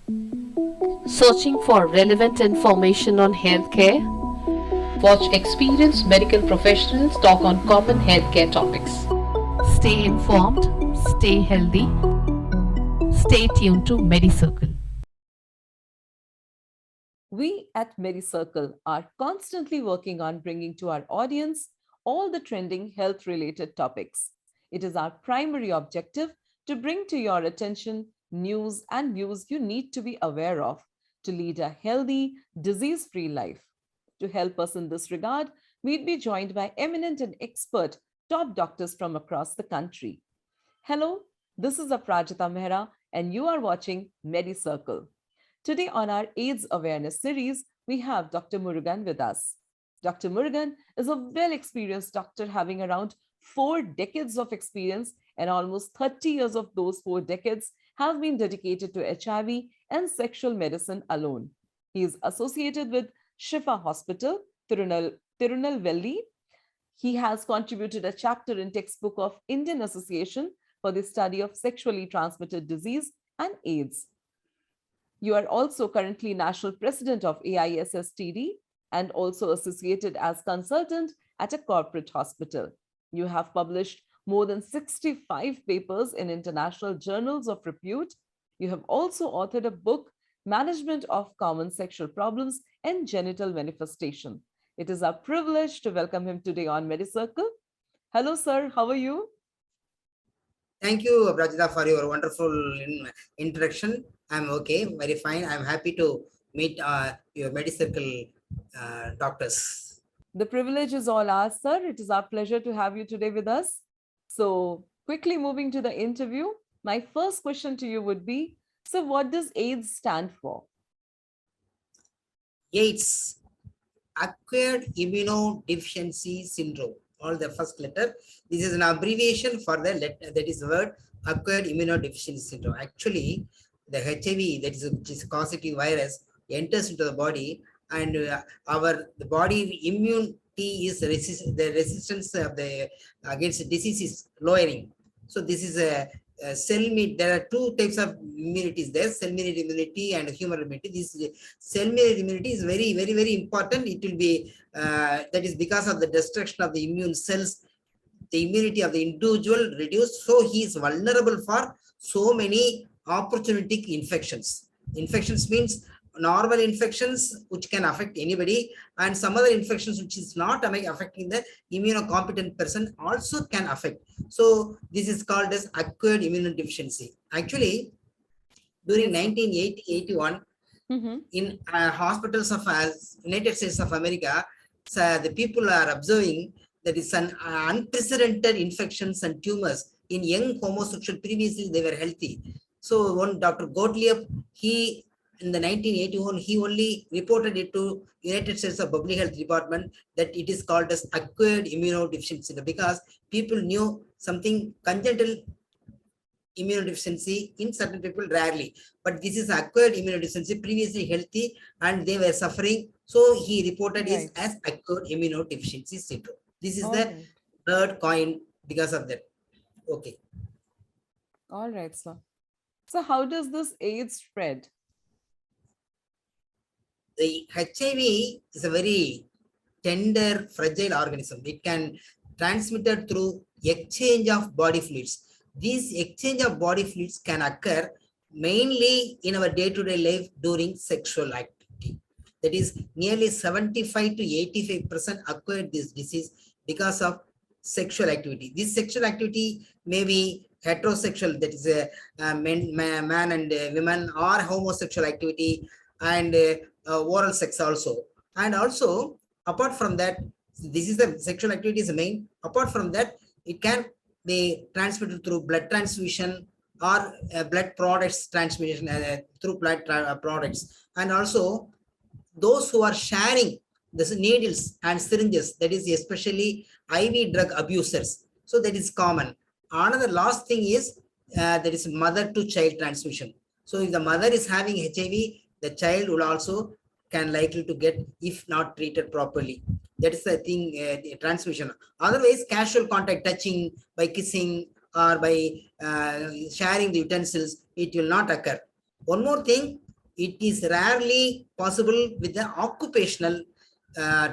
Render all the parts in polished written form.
Searching for relevant information on healthcare? Watch experienced medical professionals talk on common healthcare topics. Stay informed, stay healthy, stay tuned to Medicircle. We at Medicircle are constantly working on bringing to our audience all the trending health related topics. It is our primary objective to bring to your attention news and views you need to be aware of to lead a healthy, disease free life. To help us in this regard, we'd be joined by eminent and expert top doctors from across the country. Hello, this is Aprajita Mehra, and you are watching Medicircle. Today, on our AIDS awareness series, we have Dr. Murugan with us. Dr. Murugan is a well experienced doctor having around 4 decades of experience, and almost 30 years of those 4 decades have been dedicated to HIV and sexual medicine alone. He is associated with Shifa Hospital, Tirunelveli. He has contributed a chapter in textbook of Indian Association for the Study of Sexually Transmitted Disease and AIDS. You are also currently National President of AISSTD and also associated as consultant at a corporate hospital. You have published more than 65 papers in international journals of repute. You have also authored a book, Management of Common Sexual Problems and Genital Manifestation. It is our privilege to welcome him today on Medicircle. Hello, sir. How are you? Thank you, Brajita, for your wonderful introduction. I'm okay, very fine. I'm happy to meet your Medicircle doctors. The privilege is all ours, sir. It is our pleasure to have you today with us. So, quickly moving to the interview, my first question to you would be, so what does AIDS stand for? AIDS, acquired immunodeficiency syndrome, all the first letter. This is an abbreviation for the letter, that is the word acquired immunodeficiency syndrome. Actually, the HIV, that is which is causative virus, enters into the body, and the body immunity is the resistance of the against disease is lowering. So this is a there are two types of immunities there, cell-mediated immunity and humoral immunity. This cell-mediated immunity is very, very, very important. It will be, that is because of the destruction of the immune cells, the immunity of the individual reduced. So he is vulnerable for so many opportunistic infections. Infections means normal infections which can affect anybody, and some other infections which is not affecting the immunocompetent person also can affect. So this is called as acquired immunodeficiency. Actually, during 1980-81, in hospitals of United States of America, the people are observing that is an unprecedented infections and tumors in young homosexual. Previously, they were healthy. So one Dr. Gottlieb, he in the 1981, he only reported it to United States of Public Health Department that it is called as acquired immunodeficiency, because people knew something congenital immunodeficiency in certain people rarely, but this is acquired immunodeficiency, previously healthy and they were suffering. So he reported it as acquired immunodeficiency syndrome. This is the third coin because of that. Okay. All right, sir. So how does this AIDS spread? The HIV is a very tender, fragile organism. It can transmitted through exchange of body fluids. This exchange of body fluids can occur mainly in our day-to-day life during sexual activity. That is, nearly 75 to 85% acquire this disease because of sexual activity. This sexual activity may be heterosexual, that is a man and women, or homosexual activity, and oral sex also. And also, apart from that, this is the sexual activity is the main. Apart from that, it can be transmitted through blood transfusion or blood products transmission through blood products. And also, those who are sharing the needles and syringes, that is especially IV drug abusers. So that is common. Another last thing is there is mother to child transmission. So if the mother is having HIV, the child will also can likely to get if not treated properly. That is the thing, transmission. Otherwise, casual contact, touching, by kissing or by sharing the utensils, it will not occur. One more thing, It is rarely possible with the occupational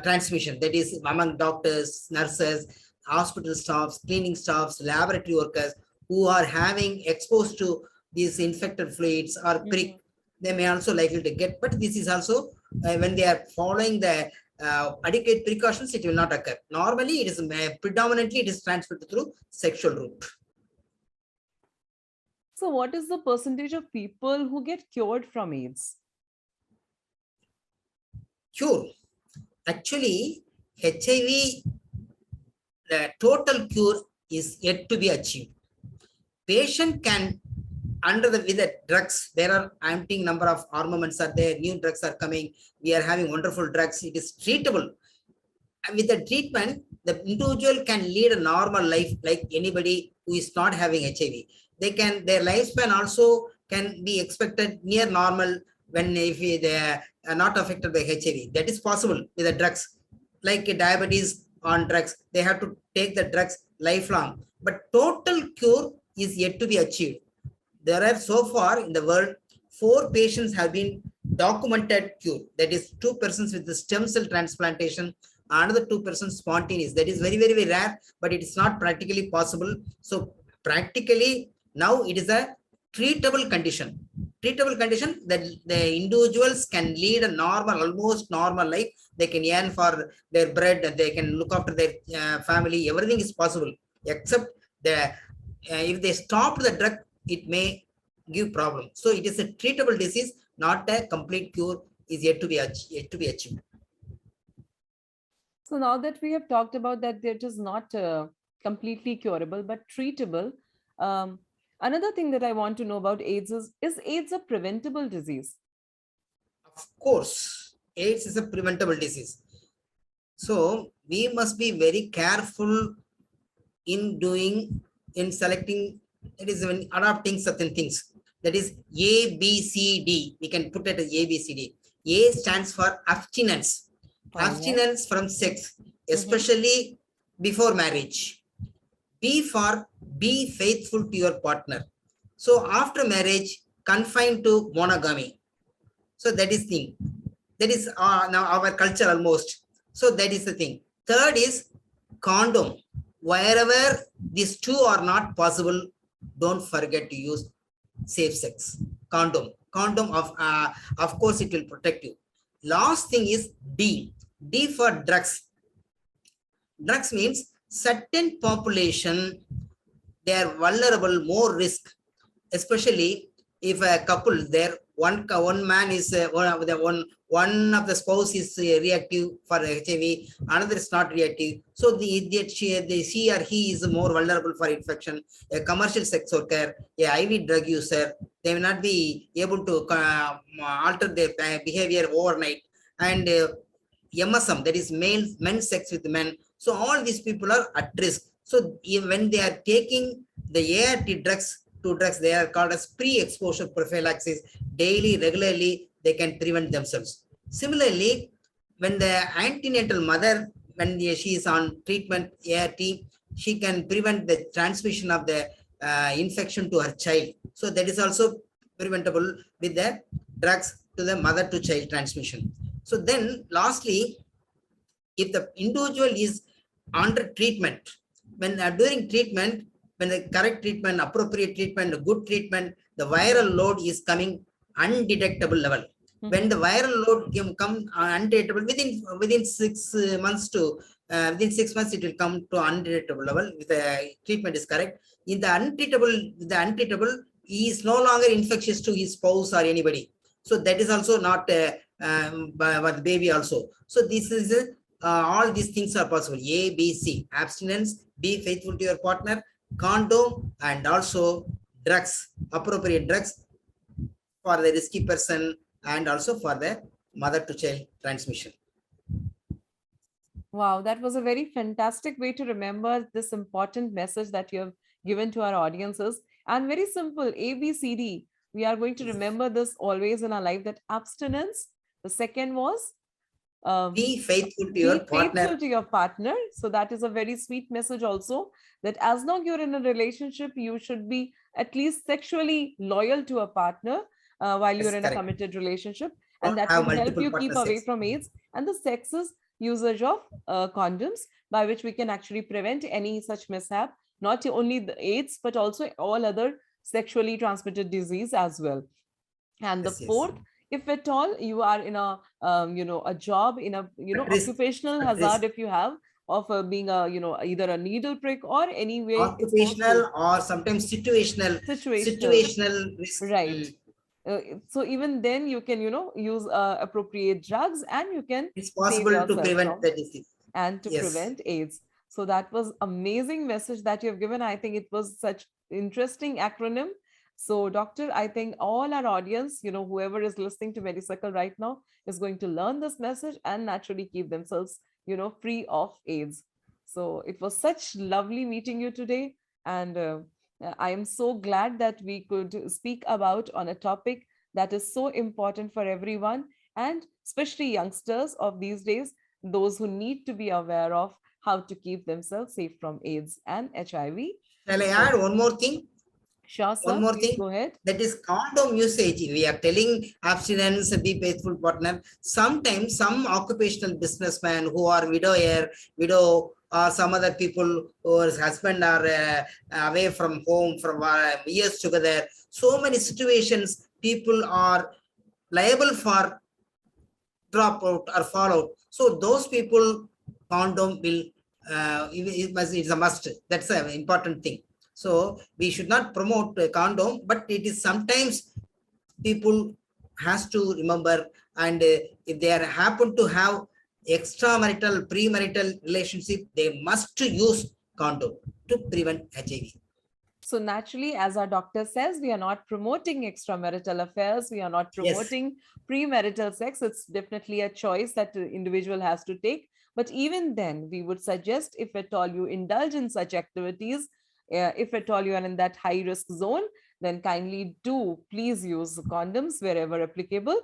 transmission, that is among doctors, nurses, hospital staffs, cleaning staffs, laboratory workers who are having exposed to these infected fluids or prick. They may also likely to get, but this is also when they are following the adequate precautions, it will not occur. Normally, it is predominantly it is transmitted through sexual route. So what is the percentage of people who get cured from AIDS? Cure. Actually, HIV, the total cure is yet to be achieved. Patient can, under the with the drugs, there are umpteen number of armaments are there, new drugs are coming. We are having wonderful drugs. It is treatable. And with the treatment, the individual can lead a normal life like anybody who is not having HIV. They can, their lifespan also can be expected near normal when if they are not affected by HIV. That is possible with the drugs. Like diabetes on drugs, they have to take the drugs lifelong. But total cure is yet to be achieved. There are so far in the world, 4 patients have been documented cure. That is 2 persons with the stem cell transplantation, another 2 persons spontaneous. That is very, very, very rare, but it is not practically possible. So practically now it is a treatable condition. Treatable condition that the individuals can lead a normal, almost normal life. They can earn for their bread, they can look after their family. Everything is possible, except the if they stop the drug, it may give problem. So it is a treatable disease, not a complete cure is yet to be achieved. So now that we have talked about that it is not completely curable, but treatable, another thing that I want to know about AIDS is AIDS a preventable disease? Of course, AIDS is a preventable disease. So we must be very careful in selecting, that is when adopting certain things. That is A, B, C, D. We can put it as A, B, C, D. A stands for abstinence. Abstinence from sex, especially before marriage. B for be faithful to your partner. So after marriage, confined to monogamy. So that is thing. That is now our culture almost. So that is the thing. Third is condom. Wherever these 2 are not possible, don't forget to use safe sex. Condom. Condom of course it will protect you. Last thing is D. D for drugs. Drugs means certain population, they are vulnerable, more risk, especially if a couple there, one man is one of the spouse is reactive for HIV, another is not reactive. So she or he is more vulnerable for infection. A commercial sex worker, a IV drug user, they will not be able to alter their behavior overnight. And MSM, that is men's sex with men. So all these people are at risk. So when they are taking the ART drugs, 2 drugs, they are called as pre-exposure prophylaxis. Daily, regularly, they can prevent themselves. Similarly, when the antenatal mother, when she is on treatment ART, she can prevent the transmission of the infection to her child. So that is also preventable with the drugs to the mother to child transmission. So then lastly, if the individual is under treatment, when during treatment, when the correct treatment, appropriate treatment, good treatment, the viral load is coming undetectable level. When the viral load come undetectable within 6 months to within 6 months, it will come to undetectable level if the treatment is correct. In the untreatable, he is no longer infectious to his spouse or anybody. So that is also not by the baby also. So this is all these things are possible. A, B, C. Abstinence, be faithful to your partner, condom, and also drugs, appropriate drugs for the risky person and also for the mother to child transmission. Wow, that was a very fantastic way to remember this important message that you have given to our audiences. And very simple, A, B, C, D. We are going to remember this always in our life, that abstinence. The second was be faithful to your partner. Be faithful to your partner. So that is a very sweet message also, that as long you're in a relationship, you should be at least sexually loyal to a partner. while Yes, you're in a correct. committed relationship, and Don't that have will help multiple you keep partners. away from AIDS. And the sex is usage of condoms, by which we can actually prevent any such mishap, not only the AIDS, but also all other sexually transmitted disease as well. And the Yes, yes. fourth, if at all you are in a a job, in a At risk, occupational at risk. hazard, if you have, of being a either a needle prick or any way exposed to Occupational or sometimes situational, situational, situational risk. right. So even then you can use appropriate drugs, and you can It's save possible to yourself prevent from the disease. and to Yes. prevent AIDS. So that was amazing message that you have given. I think it was such interesting acronym. So doctor, I think all our audience, whoever is listening to Medicircle right now, is going to learn this message and naturally keep themselves, free of AIDS. So it was such lovely meeting you today. And I am so glad that we could speak about on a topic that is so important for everyone, and especially youngsters of these days, those who need to be aware of how to keep themselves safe from AIDS and HIV. Shall I So, add one more thing? sure, One sir, more please thing, go ahead. that is condom usage. We are telling abstinence, be faithful partner. Sometimes some occupational businessmen who are widow, or some other people whose husband are away from home from years together. So many situations, people are liable for dropout or fallout. So those people, condom will, it's a must. That's an important thing. So we should not promote a condom, but it is sometimes people has to remember, and if they are happen to have extramarital, premarital relationship, they must use condom to prevent HIV. So naturally, as our doctor says, we are not promoting extramarital affairs. We are not Yes. promoting premarital sex. It's definitely a choice that the individual has to take. But even then, we would suggest, if at all you indulge in such activities, if at all you are in that high risk zone, then kindly do please use condoms wherever applicable.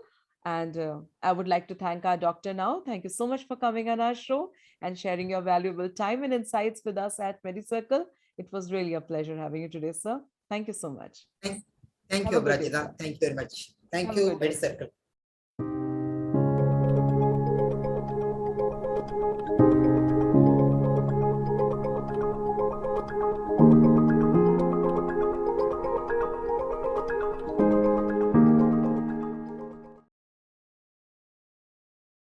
And I would like to thank our doctor now. Thank you so much for coming on our show and sharing your valuable time and insights with us at Medicircle. It was really a pleasure having you today, sir. Thank you so much. Thank Have you, a good day, Brajita. sir. Thank you very much. Thank Have a you, good day. Medicircle.